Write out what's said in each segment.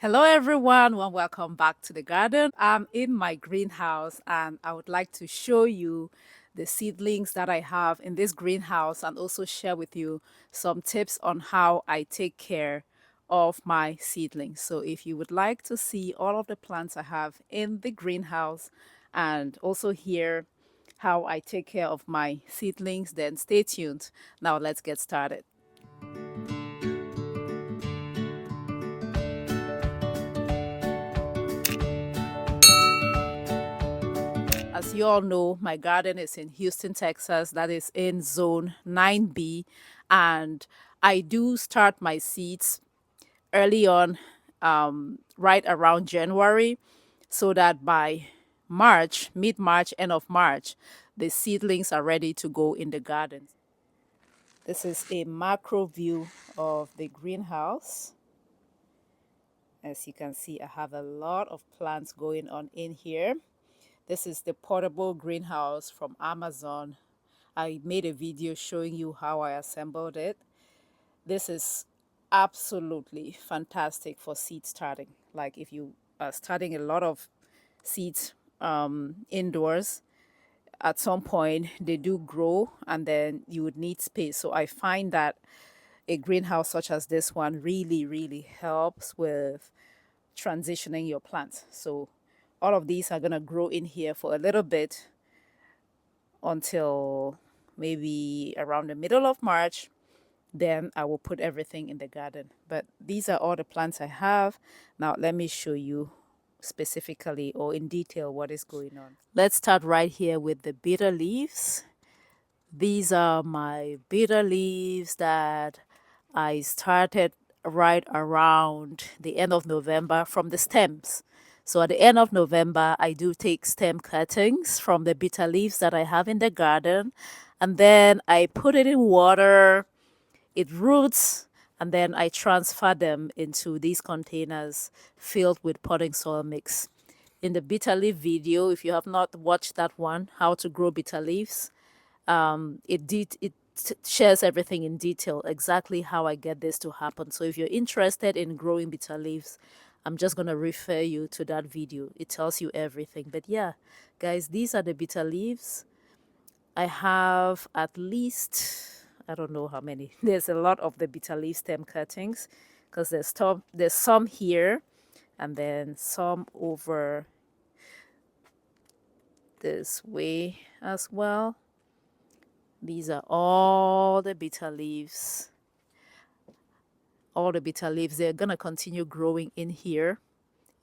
Hello, everyone, and welcome back to the garden. I'm in my greenhouse and I would like to show you the seedlings that I have in this greenhouse and also share with you some tips on how I take care of my seedlings. So, if you would like to see all of the plants I have in the greenhouse and also hear how I take care of my seedlings, then stay tuned. Now, let's get started. As you all know, my garden is in Houston, Texas. That is in zone 9B. And I do start my seeds early on, right around January, so that by March, mid March, end of March, the seedlings are ready to go in the garden. This is a macro view of the greenhouse. As you can see, I have a lot of plants going on in here. This is the portable greenhouse from Amazon. I made a video showing you how I assembled it. This is absolutely fantastic for seed starting. Like if you are starting a lot of seeds indoors, at some point they do grow and then you would need space. So I find that a greenhouse such as this one really helps with transitioning your plants. So all of these are going to grow in here for a little bit until maybe around the middle of March. Then I will put everything in the garden. But these are all the plants I have. Now let me show you specifically or in detail what is going on. Let's start right here with the bitter leaves. These are my bitter leaves that I started right around the end of November from the stems. So at the end of November, I do take stem cuttings from the bitter leaves that I have in the garden, and then I put it in water, it roots, and then I transfer them into these containers filled with potting soil mix. In the bitter leaf video, if you have not watched that one, how to grow bitter leaves, it shares everything in detail, exactly how I get this to happen. So if you're interested in growing bitter leaves, I'm just going to refer you to that video. It tells you everything. But yeah, guys, these are the bitter leaves. I have at least, I don't know how many. There's a lot of the bitter leaf stem cuttings because there's some here and then some over this way as well. These are all the bitter leaves. All the bitter leaves, they're going to continue growing in here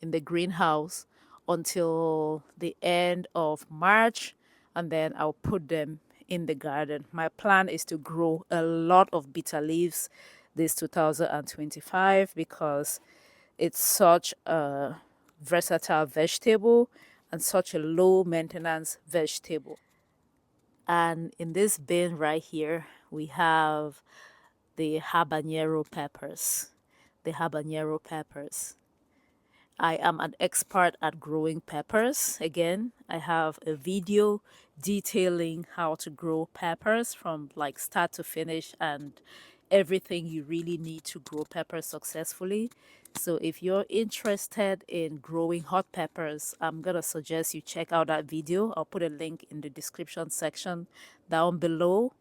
in the greenhouse until the end of March, and then I'll put them in the garden. My plan is to grow a lot of bitter leaves this 2025 because it's such a versatile vegetable and such a low maintenance vegetable. And in this bin right here, we have the habanero peppers. The habanero peppers. I am an expert at growing peppers. Again, I have a video detailing how to grow peppers from like start to finish and everything you really need to grow peppers successfully. So if you're interested in growing hot peppers, I'm going to suggest you check out that video. I'll put a link in the description section down below.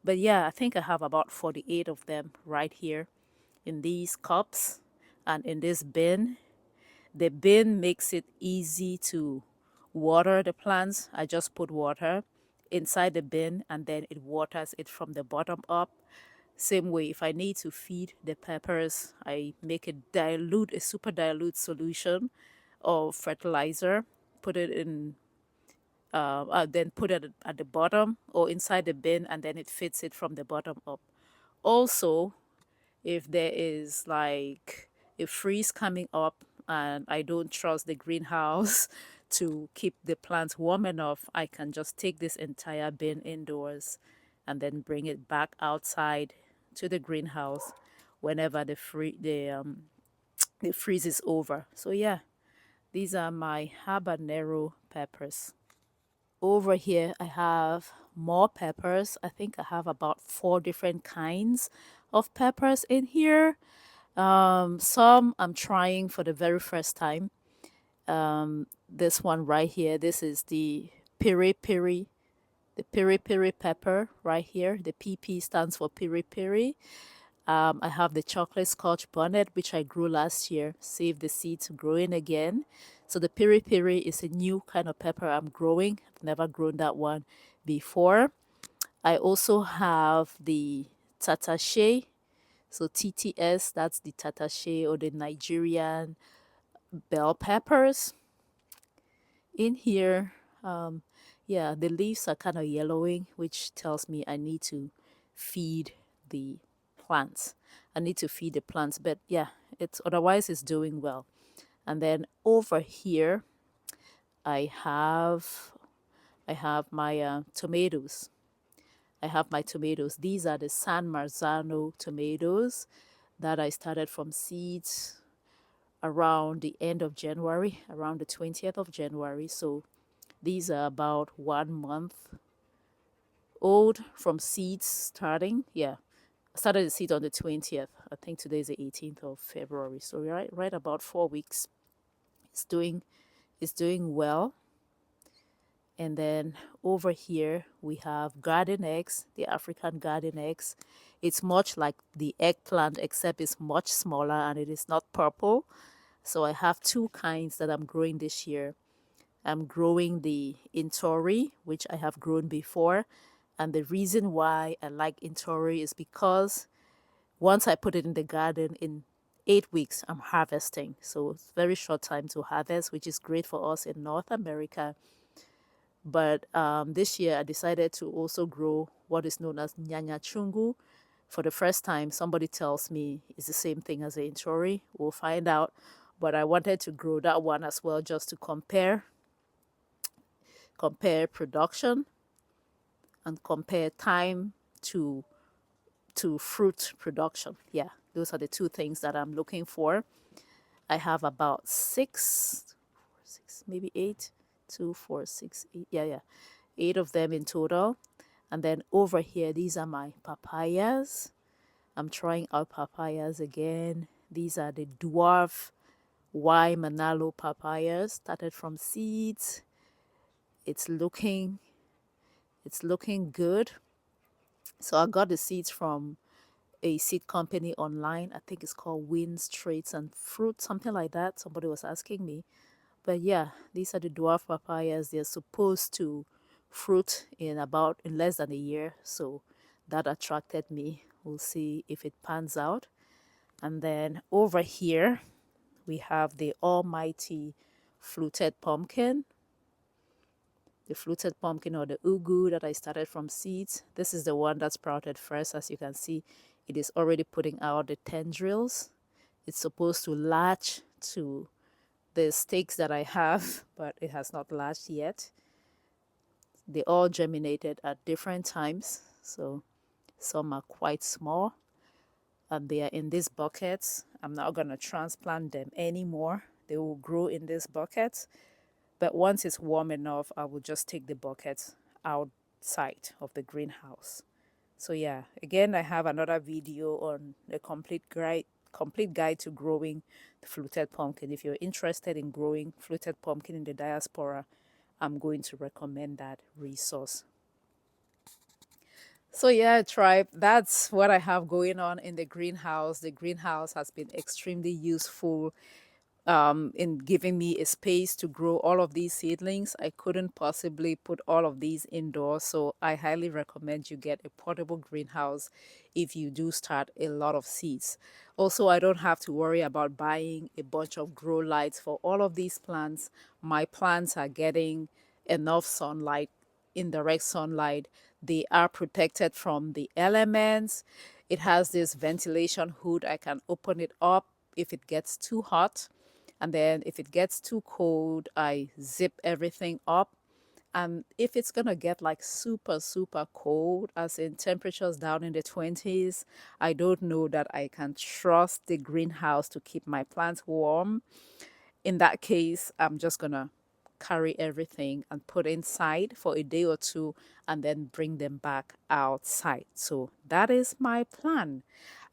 But yeah, I think I have about 48 of them right here in these cups and in this bin. The bin makes it easy to water the plants. I just put water inside the bin and then it waters it from the bottom up. Same way, if I need to feed the peppers, I make a super dilute solution of fertilizer, put it in, then put it at the bottom or inside the bin, and then it fits it from the bottom up. Also, if there is like a freeze coming up and I don't trust the greenhouse to keep the plants warm enough, I can just take this entire bin indoors and then bring it back outside to the greenhouse whenever the freeze is over. So yeah, these are my habanero peppers. Over here, I have more peppers. I think I have about 4 different kinds of peppers in here. Some I'm trying for the very first time. This one right here, this is the piri piri, the piri piri pepper right here. The PP stands for piri piri. I have the chocolate scotch bonnet, which I grew last year, saved the seeds growing again. So the piri piri is a new kind of pepper I'm growing. I've never grown that one before. I also have the tatashe. So TTS, that's the tatashe or the Nigerian bell peppers in here. Um, yeah, the leaves are kind of yellowing, which tells me I need to feed the plants. I need to feed the plants, but yeah, it's otherwise it's doing well. And then over here, I have I have my tomatoes. I have my tomatoes. These are the San Marzano tomatoes that I started from seeds around the end of January, around the 20th of January. So these are about 1 month old from seeds starting. Yeah, I started the seed on the 20th. I think today is the 18th of February. So right about 4 weeks. It's doing well. And then over here we have garden eggs, the African garden eggs. It's much like the eggplant, except it's much smaller and it is not purple. So I have two kinds that I'm growing this year. I'm growing the Intori, which I have grown before. And the reason why I like Intori is because once I put it in the garden, in 8 weeks, I'm harvesting. So it's very short time to harvest, which is great for us in North America. But this year, I decided to also grow what is known as Nyanya Chungu. For the first time, somebody tells me it's the same thing as the Intori. We'll find out. But I wanted to grow that one as well, just to compare production and compare time to fruit production. Yeah, those are the two things that I'm looking for. I have about six, maybe eight, two, four, six, eight. Yeah, 8 of them in total. And then over here, these are my papayas. I'm trying out papayas again. These are the dwarf Y Manalo papayas, started from seeds. It's looking good. So I got the seeds from a seed company online. I think it's called Winds Traits and Fruit, something like that. Somebody was asking me. But yeah, these are the dwarf papayas. They're supposed to fruit in less than a year. So that attracted me. We'll see if it pans out. And then over here, we have the almighty fluted pumpkin. The fluted pumpkin or the ugu that I started from seeds. This is the one that sprouted first. As you can see, it is already putting out the tendrils. It's supposed to latch to the stakes that I have, but it has not latched yet. They all germinated at different times, so some are quite small and they are in these buckets. I'm not going to transplant them anymore. They will grow in these buckets, but once it's warm enough, I will just take the buckets outside of the greenhouse. So yeah, again, I have another video on the complete guide to growing the fluted pumpkin. If you're interested in growing fluted pumpkin in the diaspora, I'm going to recommend that resource. So yeah, tribe, that's what I have going on in the greenhouse. The greenhouse has been extremely useful in giving me a space to grow all of these seedlings. I couldn't possibly put all of these indoors, so I highly recommend you get a portable greenhouse if you do start a lot of seeds. Also, I don't have to worry about buying a bunch of grow lights for all of these plants. My plants are getting enough sunlight, indirect sunlight. They are protected from the elements. It has this ventilation hood. I can open it up if it gets too hot. And then if it gets too cold, I zip everything up. And if it's going to get like super, super cold, as in temperatures down in the 20s, I don't know that I can trust the greenhouse to keep my plants warm. In that case, I'm just going to carry everything and put inside for a day or two and then bring them back outside. So that is my plan.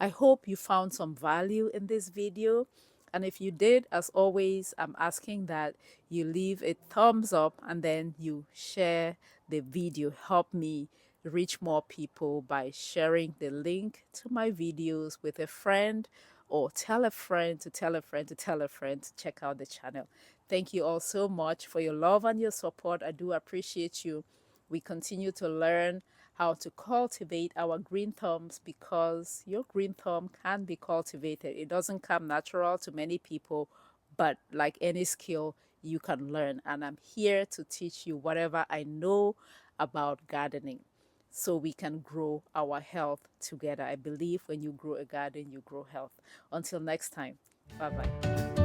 I hope you found some value in this video. And if you did, as always, I'm asking that you leave a thumbs up and then you share the video. Help me reach more people by sharing the link to my videos with a friend, or tell a friend to tell a friend to tell a friend to check out the channel. Thank you all so much for your love and your support. I do appreciate you. We continue to learn how to cultivate our green thumbs, because your green thumb can be cultivated. It doesn't come natural to many people, but like any skill, you can learn. And I'm here to teach you whatever I know about gardening so we can grow our health together. I believe when you grow a garden, you grow health. Until next time, bye bye.